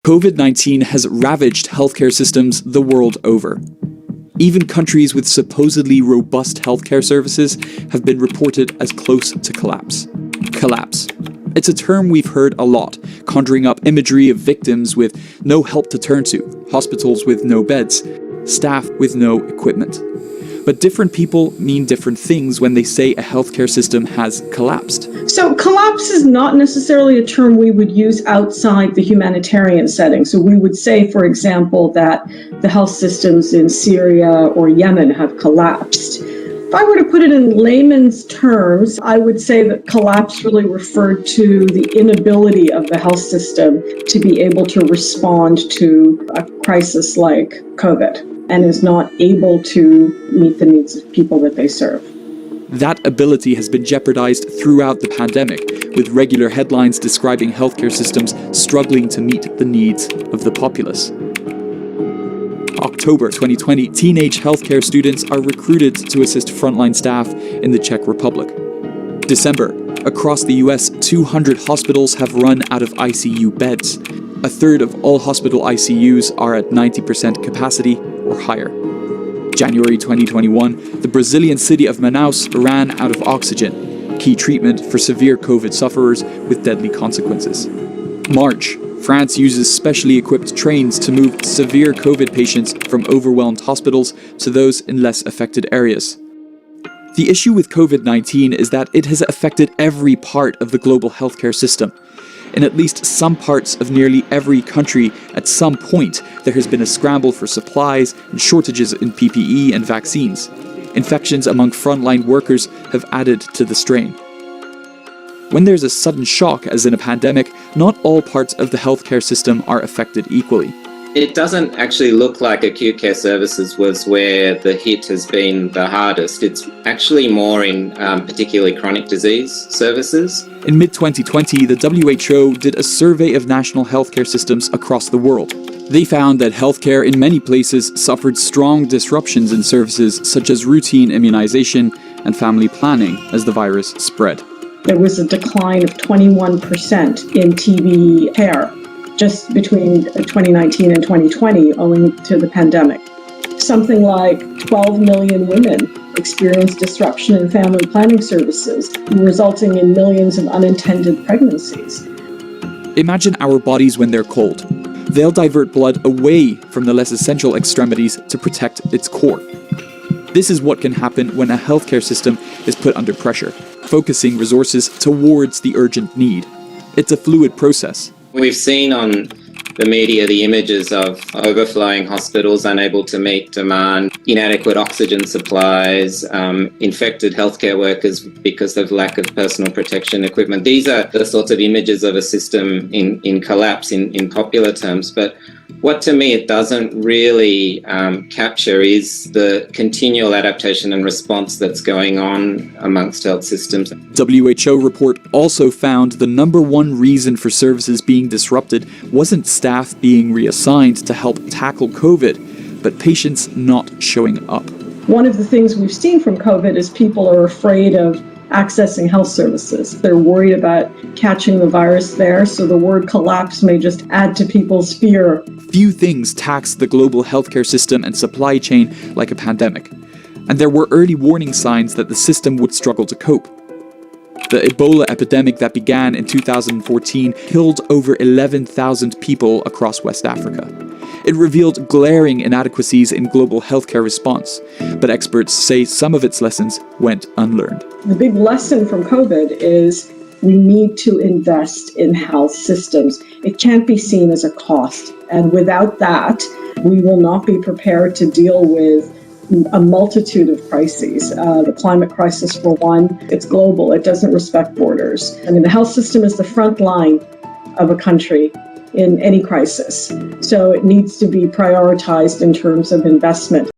COVID-19 has ravaged healthcare systems the world over. Even countries with supposedly robust healthcare services have been reported as close to collapse. Collapse. It's a term we've heard a lot, conjuring up imagery of victims with no help to turn to, hospitals with no beds, staff with no equipment. But different people mean different things when they say a healthcare system has collapsed. So collapse is not necessarily a term we would use outside the humanitarian setting. So we would say, for example, that the health systems in Syria or Yemen have collapsed. If I were to put it in layman's terms, I would say that collapse really referred to the inability of the health system to be able to respond to a crisis like COVID, and is not able to meet the needs of people that they serve. That ability has been jeopardized throughout the pandemic, with regular headlines describing healthcare systems struggling to meet the needs of the populace. October 2020, teenage healthcare students are recruited to assist frontline staff in the Czech Republic. December, across the US, 200 hospitals have run out of ICU beds. A third of all hospital ICUs are at 90% capacity or higher. January 2021, the Brazilian city of Manaus ran out of oxygen, key treatment for severe COVID sufferers with deadly consequences. March, France uses specially equipped trains to move severe COVID patients from overwhelmed hospitals to those in less affected areas. The issue with COVID-19 is that it has affected every part of the global healthcare system. In at least some parts of nearly every country, at some point, there has been a scramble for supplies and shortages in PPE and vaccines. Infections among frontline workers have added to the strain. When there's a sudden shock, as in a pandemic, not all parts of the healthcare system are affected equally. It doesn't actually look like acute care services was where the hit has been the hardest. It's actually more in particularly chronic disease services. In mid-2020, the WHO did a survey of national healthcare systems across the world. They found that healthcare in many places suffered strong disruptions in services such as routine immunization and family planning as the virus spread. There was a decline of 21% in TB care just between 2019 and 2020 owing to the pandemic. Something like 12 million women experienced disruption in family planning services, resulting in millions of unintended pregnancies. Imagine our bodies when they're cold. They'll divert blood away from the less essential extremities to protect its core. This is what can happen when a healthcare system is put under pressure, focusing resources towards the urgent need. It's a fluid process. We've seen on the media the images of overflowing hospitals unable to meet demand, inadequate oxygen supplies, infected healthcare workers because of lack of personal protection equipment. These are the sorts of images of a system in collapse in popular terms. But what to me it doesn't really capture is the continual adaptation and response that's going on amongst health systems. WHO report also found the number one reason for services being disrupted wasn't staff being reassigned to help tackle COVID, but patients not showing up. One of the things we've seen from COVID is people are afraid of accessing health services. They're worried about catching the virus there, so the word collapse may just add to people's fear. Few things tax the global healthcare system and supply chain like a pandemic, and there were early warning signs that the system would struggle to cope. The Ebola epidemic that began in 2014 killed over 11,000 people across West Africa. It revealed glaring inadequacies in global healthcare response, but experts say some of its lessons went unlearned. The big lesson from COVID is we need to invest in health systems. It can't be seen as a cost, and without that, we will not be prepared to deal with a multitude of crises. The climate crisis, for one, it's global. It doesn't respect borders. I mean, the health system is the front line of a country in any crisis. So it needs to be prioritized in terms of investment.